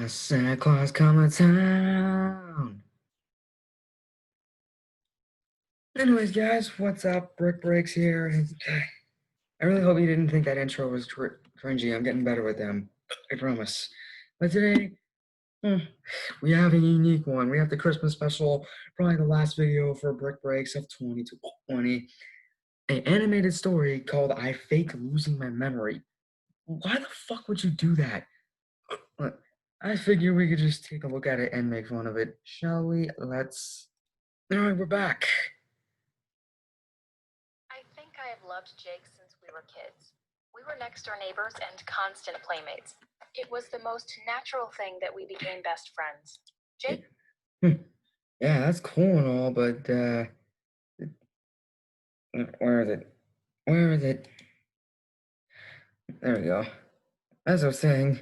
Santa Claus coming to town. Anyways, guys, what's up? Brick Breaks here. I really hope you didn't think that intro was cringy. I'm getting better with them. I promise. But today, we have a unique one. We have the Christmas special, probably the last video for Brick Breaks of 2020. An animated story called I Fake Losing My Memory. Why the fuck would you do that? I figure we could just take a look at it and make fun of it, shall we? Let's. Alright, we're back. I think I have loved Jake since we were kids. We were next door neighbors and constant playmates. It was the most natural thing that we became best friends. Jake? Yeah, that's cool and all, but, where is it? Where is it? There we go. As I was saying,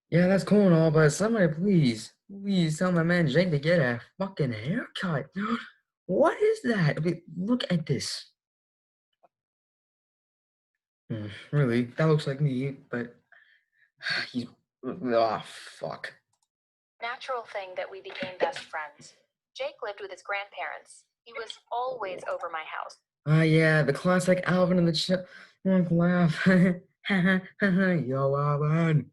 yeah, that's cool and all, but somebody please tell my man Jake to get a fucking haircut. What is that? I mean, look at this. Really, that looks like me, but he's. Oh, fuck. Natural thing that we became best friends. Jake lived with his grandparents. He was always over my house. Yeah, the classic Alvin and the Chipmunk laugh. Yo, Alvin.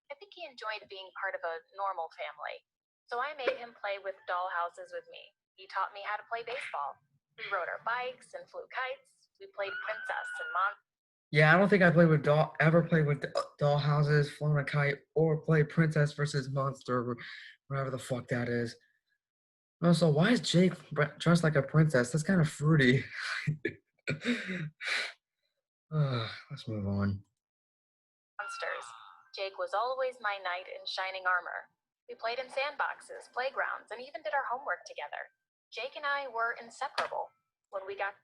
I think he enjoyed being part of a normal family. So I made him play with doll houses with me. He taught me how to play baseball. We rode our bikes and flew kites. We played princess and monster. Yeah, I don't think I ever played with doll houses, flown a kite, or played Princess versus Monster, whatever the fuck that is. Also, why is Jake dressed like a princess? That's kind of fruity. Let's move on. Monsters. Jake was always my knight in shining armor. We played in sandboxes, playgrounds, and even did our homework together. Jake and I were inseparable. When we got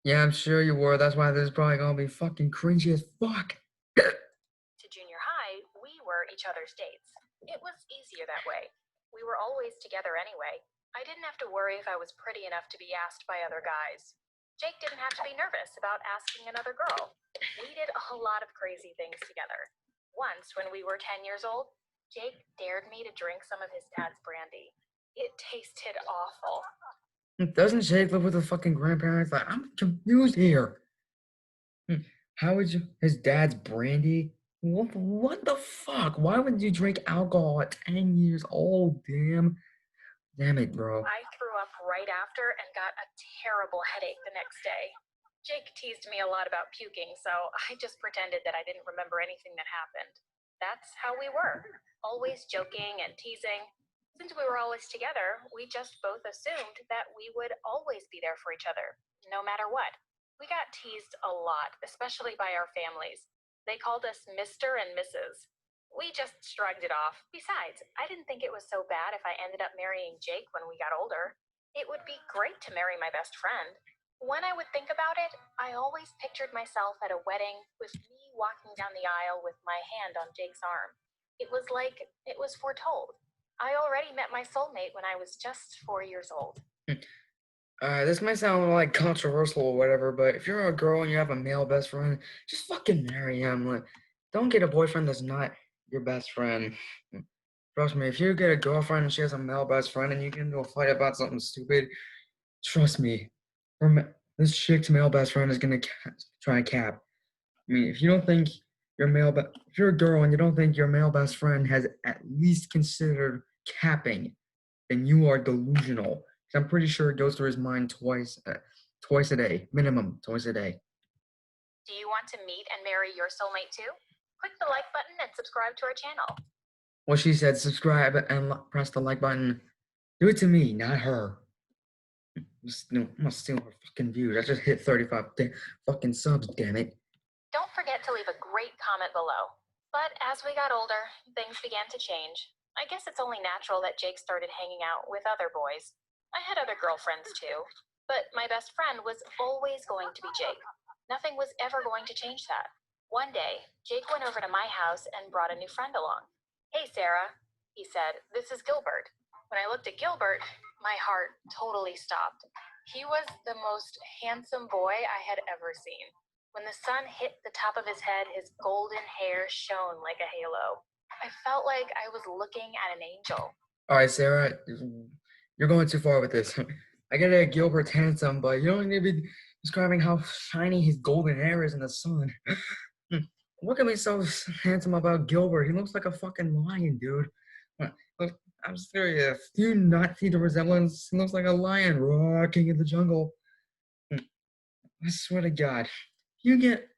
Yeah, I'm sure you were. That's why this is probably gonna be fucking cringy as fuck. to junior high, we were each other's dates. It was easier that way. We were always together anyway. I didn't have to worry if I was pretty enough to be asked by other guys. Jake didn't have to be nervous about asking another girl. We did a lot of crazy things together. Once, when we were 10 years old, Jake dared me to drink some of his dad's brandy. It tasted awful. Doesn't Jake live with his fucking grandparents? Like, I'm confused here. How would you? His dad's brandy? What the fuck? Why would you drink alcohol at 10 years old? Damn it, bro. I threw up right after and got a terrible headache the next day. Jake teased me a lot about puking, so I just pretended that I didn't remember anything that happened. That's how we were, always joking and teasing. Since we were always together, we just both assumed that we would always be there for each other, no matter what. We got teased a lot, especially by our families. They called us Mr. and Mrs. We just shrugged it off. Besides, I didn't think it was so bad if I ended up marrying Jake when we got older. It would be great to marry my best friend. When I would think about it, I always pictured myself at a wedding with me walking down the aisle with my hand on Jake's arm. It was like it was foretold. I already met my soulmate when I was just 4 years old. This might sound like controversial or whatever, but if you're a girl and you have a male best friend, just fucking marry him. Like, don't get a boyfriend that's not your best friend. Trust me, if you get a girlfriend and she has a male best friend and you get into a fight about something stupid, trust me, this chick's male best friend is gonna try and cap. I mean, if you don't think if you're a girl and you don't think your male best friend has at least considered capping, then you are delusional. I'm pretty sure it goes through his mind twice a day, minimum, twice a day. Do you want to meet and marry your soulmate too? Click the like button and subscribe to our channel. Well, she said subscribe and press the like button. Do it to me, not her. I'm gonna steal her fucking views. I just hit 35 fucking subs, damn it. Don't forget to leave a great comment below. But as we got older, things began to change. I guess it's only natural that Jake started hanging out with other boys. I had other girlfriends too, but my best friend was always going to be Jake. Nothing was ever going to change that. One day, Jake went over to my house and brought a new friend along. "Hey, Sarah," he said, "this is Gilbert." When I looked at Gilbert, my heart totally stopped. He was the most handsome boy I had ever seen. When the sun hit the top of his head, his golden hair shone like a halo. I felt like I was looking at an angel. All right, Sarah, you're going too far with this. I get it, Gilbert's handsome, but you don't need to be describing how shiny his golden hair is in the sun. What can be so handsome about Gilbert? He looks like a fucking lion, dude. Look, I'm serious. Do you not see the resemblance? He looks like a lion rocking in the jungle. I swear to God, you get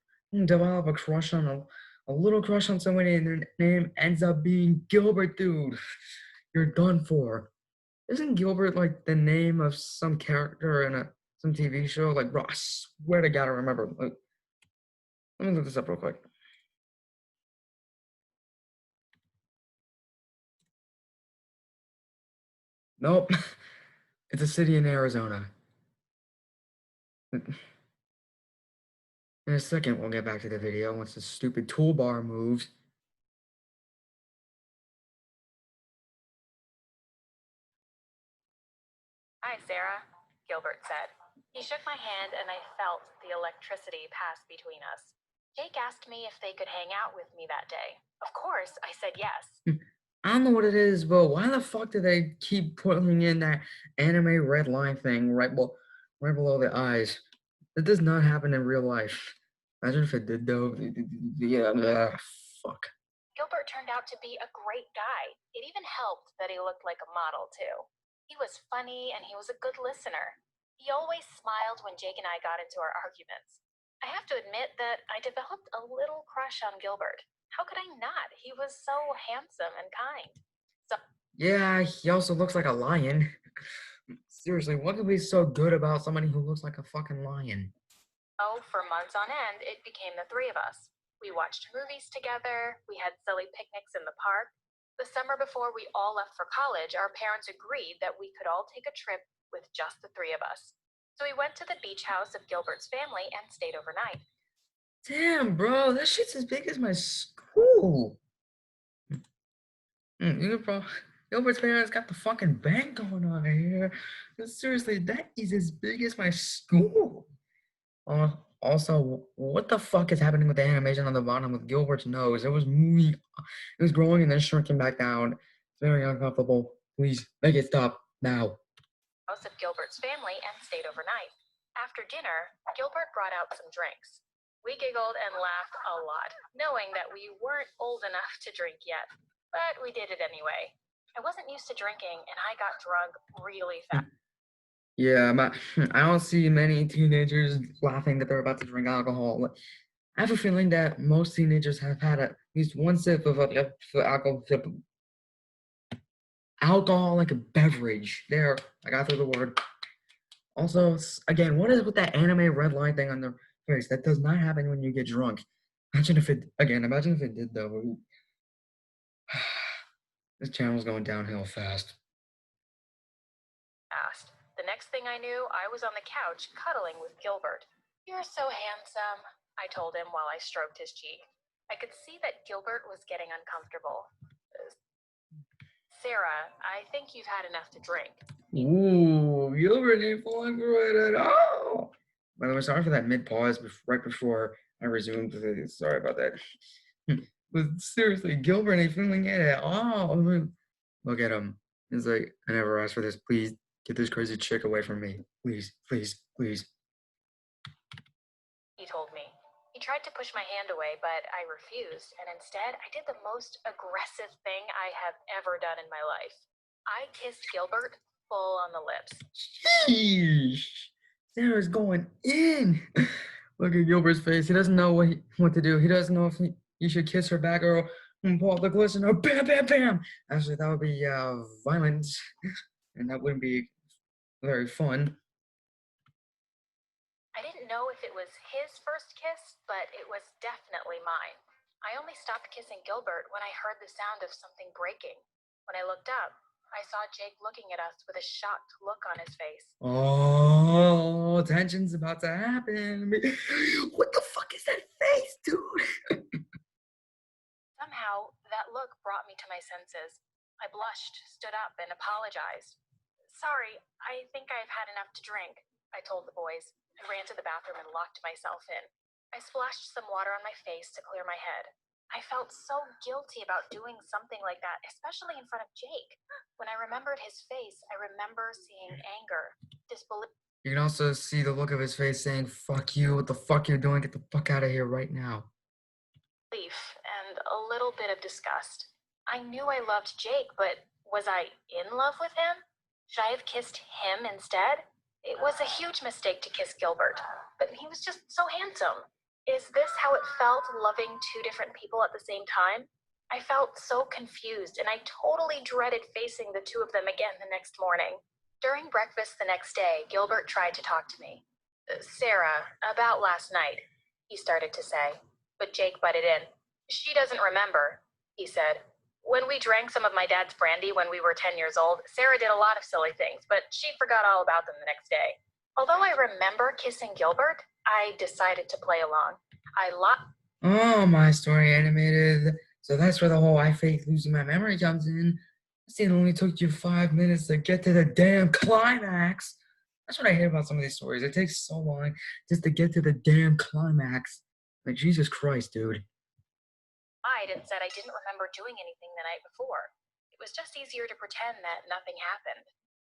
develop a crush on a little crush on somebody and their name ends up being Gilbert, dude. You're done for. Isn't Gilbert like the name of some character in some TV show? Like, bro, I swear to God, I remember. Like, let me look this up real quick. Nope, it's a city in Arizona. In a second, we'll get back to the video once the stupid toolbar moves. Hi, Sarah, Gilbert said. He shook my hand and I felt the electricity pass between us. Jake asked me if they could hang out with me that day. Of course, I said yes. I don't know what it is, but why the fuck do they keep putting in that anime red line thing right below the eyes? That does not happen in real life. Imagine if it did though. Yeah, fuck. Gilbert turned out to be a great guy. It even helped that he looked like a model, too. He was funny and he was a good listener. He always smiled when Jake and I got into our arguments. I have to admit that I developed a little crush on Gilbert. How could I not? He was so handsome and kind. So, Yeah, he also looks like a lion. Seriously, what could be so good about somebody who looks like a fucking lion? for months on end, it became the three of us. We watched movies together, we had silly picnics in the park. The summer before we all left for college, our parents agreed that we could all take a trip with just the three of us. So we went to the beach house of Gilbert's family and stayed overnight. Damn, bro, that shit's as big as my school. Bro, Gilbert's parents got the fucking bank going on here. Seriously, that is as big as my school. Also, what the fuck is happening with the animation on the bottom of Gilbert's nose? It was growing and then shrinking back down. It's very uncomfortable. Please make it stop now. House of Gilbert's family and stayed overnight. After dinner, Gilbert brought out some drinks. We giggled and laughed a lot, knowing that we weren't old enough to drink yet, but we did it anyway. I wasn't used to drinking and I got drunk really fast. Yeah, I don't see many teenagers laughing that they're about to drink alcohol. I have a feeling that most teenagers have had at least one sip of alcoholic beverage. There, I got through the word. Also, again, what is with that anime red line thing on their face? That does not happen when you get drunk. Imagine if it did though. This channel's going downhill fast. The next thing I knew, I was on the couch cuddling with Gilbert. You're so handsome, I told him while I stroked his cheek. I could see that Gilbert was getting uncomfortable. Sarah, I think you've had enough to drink. Ooh, Gilbert ain't falling for it at all. By the way, sorry for that mid pause right before I resumed. Sorry about that. But seriously, Gilbert ain't feeling it at all. Look at him. He's like, I never asked for this. Please get this crazy chick away from me. Please, please, please. He told me. He tried to push my hand away, but I refused, and instead I did the most aggressive thing I have ever done in my life. I kissed Gilbert full on the lips. Sheesh. Sarah's going in. Look at Gilbert's face. He doesn't know what to do. He doesn't know if he should kiss her back or pull out the glistener. Bam, bam, bam. Actually, that would be violence, and that wouldn't be very fun. I didn't know if it was his first kiss, but it was definitely mine. I only stopped kissing Gilbert when I heard the sound of something breaking. When I looked up, I saw Jake looking at us with a shocked look on his face. Oh, tension's about to happen. What the fuck is that face, dude? Somehow, that look brought me to my senses. I blushed, stood up, and apologized. Sorry, I think I've had enough to drink, I told the boys. I ran to the bathroom and locked myself in. I splashed some water on my face to clear my head. I felt so guilty about doing something like that, especially in front of Jake. When I remembered his face, I remember seeing anger, disbelief, You can also see the look of his face saying, fuck you, what the fuck you're doing, get the fuck out of here right now. and a little bit of disgust. I knew I loved Jake, but was I in love with him? Should I have kissed him instead? It was a huge mistake to kiss Gilbert, but he was just so handsome. Is this how it felt loving two different people at the same time? I felt so confused, and I totally dreaded facing the two of them again the next morning. During breakfast the next day, Gilbert tried to talk to me. Sarah, about last night, he started to say, but Jake butted in. She doesn't remember, he said. When we drank some of my dad's brandy when we were 10 years old, Sarah did a lot of silly things, but she forgot all about them the next day. Although I remember kissing Gilbert, I decided to play along. Oh, my story animated. So that's where the whole I fake losing my memory comes in. This scene only took you 5 minutes to get to the damn climax. That's what I hate about some of these stories. It takes so long just to get to the damn climax. Like, Jesus Christ, dude. Lied and said I didn't remember doing anything the night before. It was just easier to pretend that nothing happened.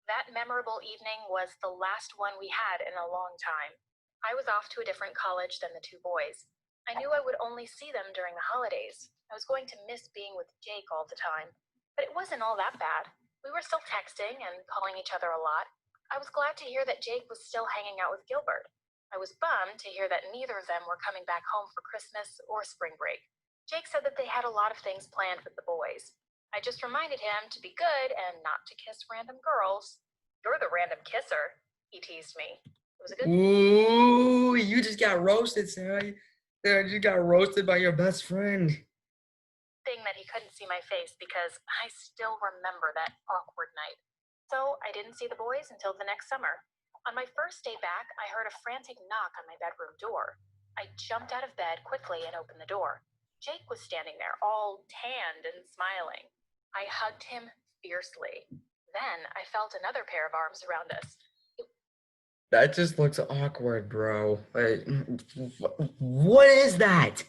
That memorable evening was the last one we had in a long time. I was off to a different college than the two boys. I knew I would only see them during the holidays. I was going to miss being with Jake all the time. But it wasn't all that bad. We were still texting and calling each other a lot. I was glad to hear that Jake was still hanging out with Gilbert. I was bummed to hear that neither of them were coming back home for Christmas or spring break. Jake said that they had a lot of things planned with the boys. I just reminded him to be good and not to kiss random girls. You're the random kisser, he teased me. It was a good Ooh, you just got roasted, Sarah. Sarah, you got roasted by your best friend. thing that he couldn't see my face because I still remember that awkward night. So I didn't see the boys until the next summer. On my first day back, I heard a frantic knock on my bedroom door. I jumped out of bed quickly and opened the door. Jake was standing there, all tanned and smiling. I hugged him fiercely. Then I felt another pair of arms around us. That just looks awkward, bro. Like, what is that?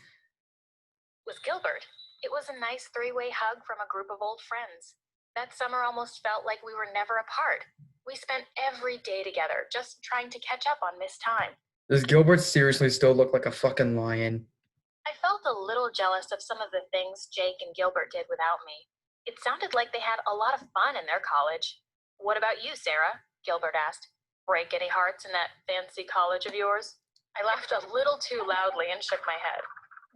Was Gilbert. It was a nice three-way hug from a group of old friends. That summer almost felt like we were never apart. We spent every day together, just trying to catch up on missed time. Does Gilbert seriously still look like a fucking lion? I felt a little jealous of some of the things Jake and Gilbert did without me. It sounded like they had a lot of fun in their college. What about you, Sarah? Gilbert asked. Break any hearts in that fancy college of yours? I laughed a little too loudly and shook my head.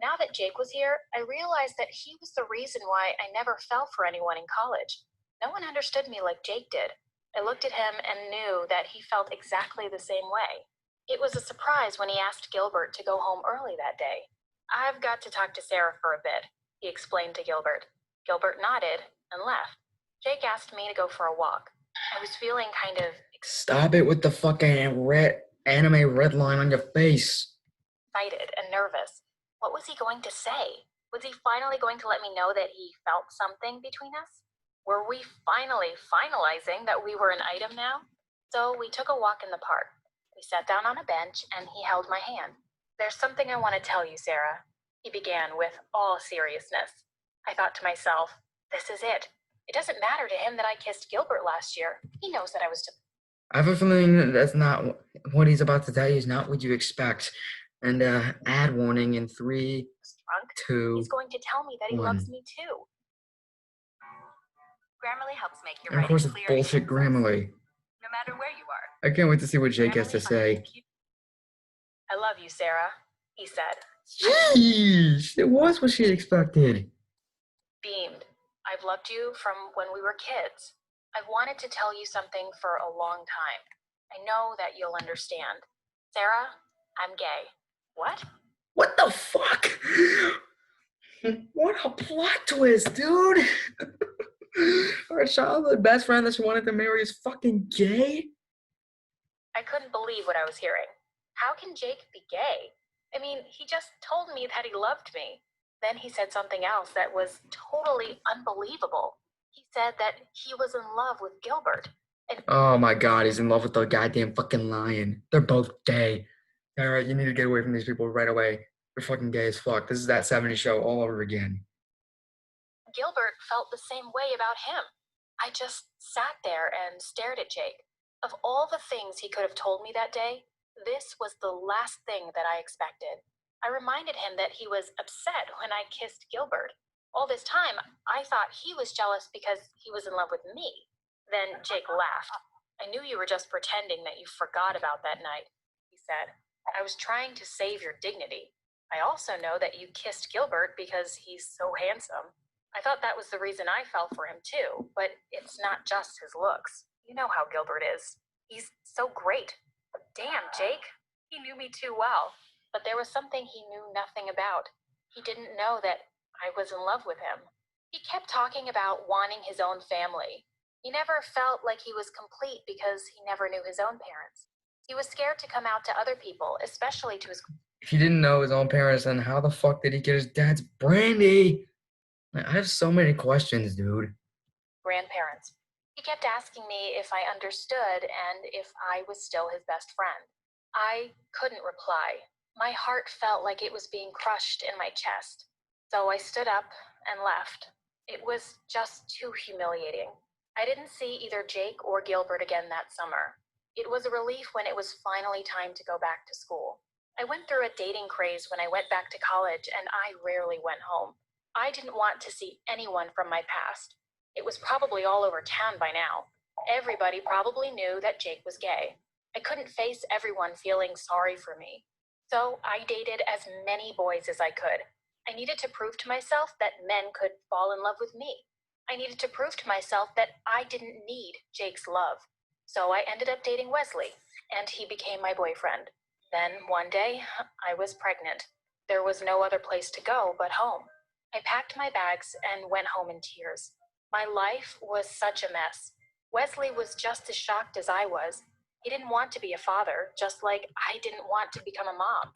Now that Jake was here, I realized that he was the reason why I never fell for anyone in college. No one understood me like Jake did. I looked at him and knew that he felt exactly the same way. It was a surprise when he asked Gilbert to go home early that day. I've got to talk to Sarah for a bit, he explained to Gilbert. Gilbert nodded and left. Jake asked me to go for a walk. I was feeling kind of Stop it with the fucking red anime red line on your face. excited and nervous. What was he going to say? Was he finally going to let me know that he felt something between us? Were we finally finalizing that we were an item now? So we took a walk in the park. We sat down on a bench and he held my hand. There's something I want to tell you, Sarah, he began with all seriousness. I thought to myself, this is it. It doesn't matter to him that I kissed Gilbert last year. He knows that I was I have a feeling that that's not what he's about to tell you is not what you expect. And ad warning in three, drunk. two, He's going to tell me that he one. loves me too. Grammarly helps make your And of course, writing it's clear. bullshit Grammarly. No matter where you are. I can't wait to see what Jake has to say. I love you, Sarah, he said. Jeez, it was what she expected. Beamed. I've loved you from when we were kids. I've wanted to tell you something for a long time. I know that you'll understand. Sarah, I'm gay. What? What the fuck? What a plot twist, dude! Our childhood best friend that she wanted to marry is fucking gay? I couldn't believe what I was hearing. How can Jake be gay? I mean, he just told me that he loved me. Then he said something else that was totally unbelievable. He said that he was in love with Gilbert. And Oh my god, he's in love with the goddamn fucking lion. They're both gay. Alright, you need to get away from these people right away. You're fucking gay as fuck. This is that 70s show all over again. Gilbert felt the same way about him. I just sat there and stared at Jake. Of all the things he could have told me that day, this was the last thing that I expected. I reminded him that he was upset when I kissed Gilbert. All this time, I thought he was jealous because he was in love with me. Then Jake laughed. I knew you were just pretending that you forgot about that night, he said. I was trying to save your dignity. I also know that you kissed Gilbert because he's so handsome. I thought that was the reason I fell for him too, but it's not just his looks. You know how Gilbert is. He's so great. Damn, Jake. He knew me too well, but there was something he knew nothing about. He didn't know that I was in love with him. He kept talking about wanting his own family. He never felt like he was complete because he never knew his own parents. He was scared to come out to other people, especially to his If he didn't know his own parents, then how the fuck did he get his dad's brandy? Like, I have so many questions, dude. grandparents. He kept asking me if I understood and if I was still his best friend. I couldn't reply. My heart felt like it was being crushed in my chest. So I stood up and left. It was just too humiliating. I didn't see either Jake or Gilbert again that summer. It was a relief when it was finally time to go back to school. I went through a dating craze when I went back to college, and I rarely went home. I didn't want to see anyone from my past. It was probably all over town by now. Everybody probably knew that Jake was gay. I couldn't face everyone feeling sorry for me. So I dated as many boys as I could. I needed to prove to myself that men could fall in love with me. I needed to prove to myself that I didn't need Jake's love. So I ended up dating Wesley, and he became my boyfriend. Then one day, I was pregnant. There was no other place to go but home. I packed my bags and went home in tears. My life was such a mess. Wesley was just as shocked as I was. He didn't want to be a father, just like I didn't want to become a mom.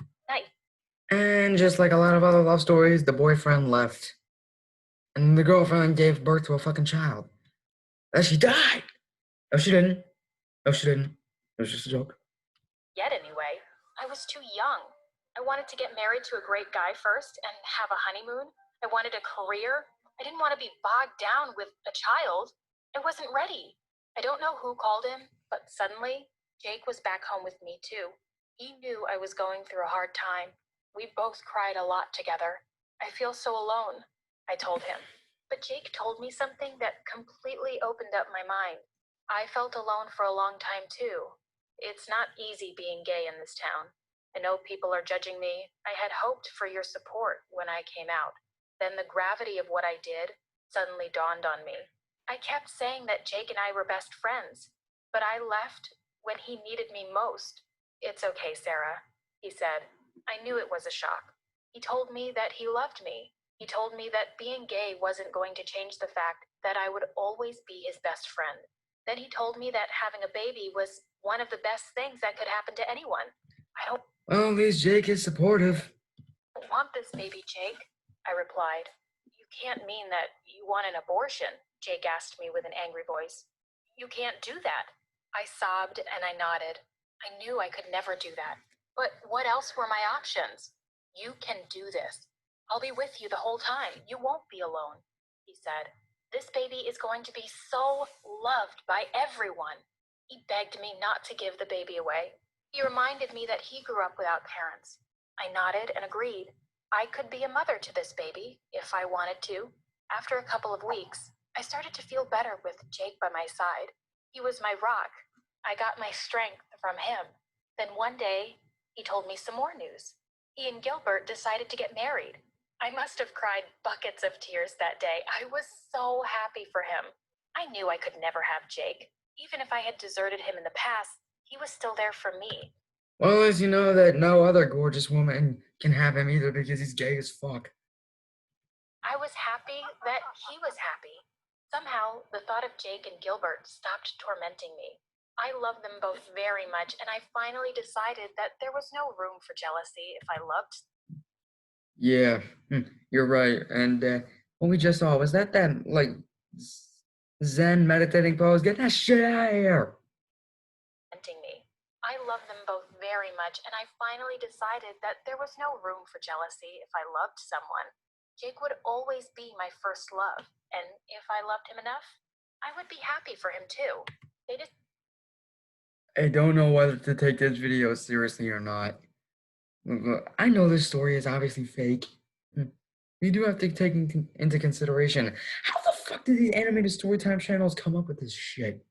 And just like a lot of other love stories, the boyfriend left. And the girlfriend gave birth to a fucking child. And she died. No, she didn't. No, she didn't. It was just a joke. Yet, anyway, I was too young. I wanted to get married to a great guy first and have a honeymoon. I wanted a career. I didn't want to be bogged down with a child. I wasn't ready. I don't know who called him, but suddenly, Jake was back home with me too. He knew I was going through a hard time. We both cried a lot together. I feel so alone, I told him. But Jake told me something that completely opened up my mind. I felt alone for a long time too. It's not easy being gay in this town. I know people are judging me. I had hoped for your support when I came out. Then the gravity of what I did suddenly dawned on me. I kept saying that Jake and I were best friends, but I left when he needed me most. It's okay, Sarah, he said. I knew it was a shock. He told me that he loved me. He told me that being gay wasn't going to change the fact that I would always be his best friend. Then he told me that having a baby was one of the best things that could happen to anyone. I don't Well, at least Jake is supportive. want this baby, Jake, I replied. You can't mean that you want an abortion, Jake asked me with an angry voice. You can't do that. I sobbed and I nodded. I knew I could never do that. But what else were my options? You can do this. I'll be with you the whole time. You won't be alone, he said. This baby is going to be so loved by everyone. He begged me not to give the baby away. He reminded me that he grew up without parents. I nodded and agreed. I could be a mother to this baby if I wanted to. After a couple of weeks, I started to feel better with Jake by my side. He was my rock. I got my strength from him. Then one day, he told me some more news. He and Gilbert decided to get married. I must have cried buckets of tears that day. I was so happy for him. I knew I could never have Jake. Even if I had deserted him in the past, he was still there for me. Well, as you know that no other gorgeous woman can have him either because he's gay as fuck. I was happy that he was happy. Somehow, the thought of Jake and Gilbert stopped tormenting me. I loved them both very much, and I finally decided that there was no room for jealousy if I loved Yeah, you're right. And what we just saw, was that like Zen meditating pose? Get that shit out of here. me. I loved them both very very much, and I finally decided that there was no room for jealousy if I loved someone. Jake would always be my first love, and if I loved him enough, I would be happy for him too. They just I don't know whether to take this video seriously or not. I know this story is obviously fake. We do have to take into consideration how the fuck did these animated storytime channels come up with this shit?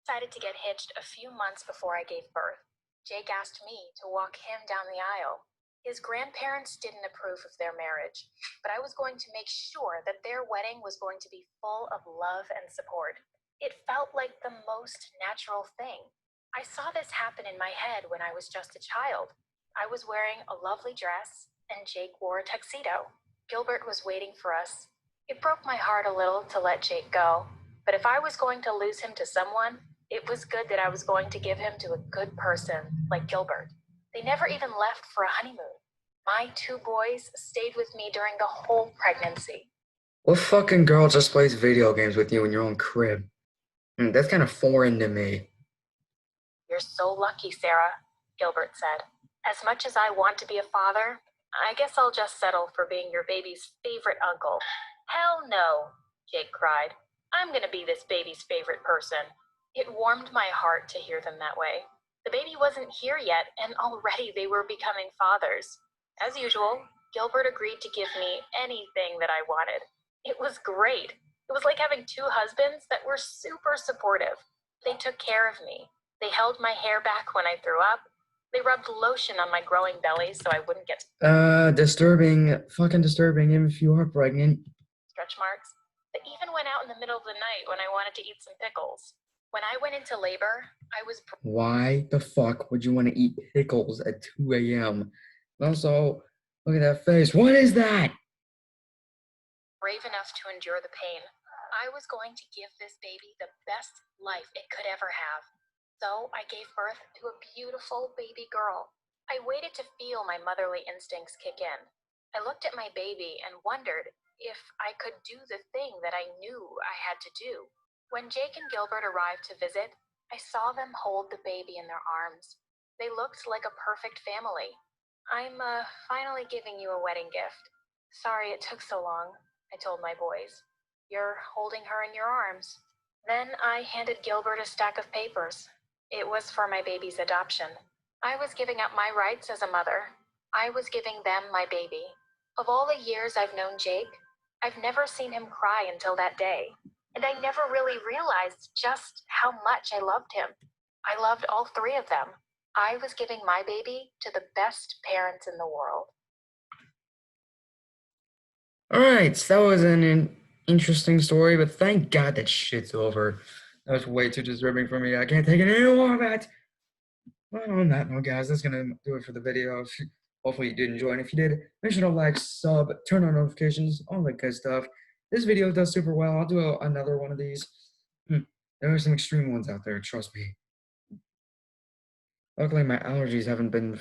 decided to get hitched a few months before I gave birth. Jake asked me to walk him down the aisle. His grandparents didn't approve of their marriage, but I was going to make sure that their wedding was going to be full of love and support. It felt like the most natural thing. I saw this happen in my head when I was just a child. I was wearing a lovely dress, and Jake wore a tuxedo. Gilbert was waiting for us. It broke my heart a little to let Jake go, but if I was going to lose him to someone, it was good that I was going to give him to a good person like Gilbert. They never even left for a honeymoon. My two boys stayed with me during the whole pregnancy. What fucking girl just plays video games with you in your own crib? That's kind of foreign to me. You're so lucky, Sarah, Gilbert said. As much as I want to be a father, I guess I'll just settle for being your baby's favorite uncle. Hell no, Jake cried. I'm going to be this baby's favorite person. It warmed my heart to hear them that way. The baby wasn't here yet, and already they were becoming fathers. As usual, Gilbert agreed to give me anything that I wanted. It was great. It was like having two husbands that were super supportive. They took care of me. They held my hair back when I threw up. They rubbed lotion on my growing belly so I wouldn't get disturbing, fucking disturbing if you are pregnant. stretch marks. They even went out in the middle of the night when I wanted to eat some pickles. When I went into labor, I was Why the fuck would you want to eat pickles at 2 a.m.? Also, look at that face. What is that? brave enough to endure the pain. I was going to give this baby the best life it could ever have. So I gave birth to a beautiful baby girl. I waited to feel my motherly instincts kick in. I looked at my baby and wondered if I could do the thing that I knew I had to do. When Jake and Gilbert arrived to visit, I saw them hold the baby in their arms. They looked like a perfect family. I'm finally giving you a wedding gift. Sorry it took so long, I told my boys. You're holding her in your arms. Then I handed Gilbert a stack of papers. It was for my baby's adoption. I was giving up my rights as a mother. I was giving them my baby. Of all the years I've known Jake, I've never seen him cry until that day. And I never really realized just how much I loved him. I loved all three of them. I was giving my baby to the best parents in the world. All right, so that was an interesting story, but thank God that shit's over. That was way too disturbing for me. I can't take it anymore of it. Well, on that note, guys, that's gonna do it for the video. Hopefully you did enjoy, and if you did, make sure to like, sub, turn on notifications, all that good stuff. This video does super well. I'll do another one of these. There are some extreme ones out there, trust me. Luckily, my allergies haven't been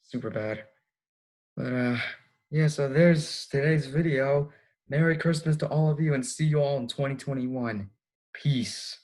super bad. But yeah, so there's today's video. Merry Christmas to all of you, and see you all in 2021. Peace.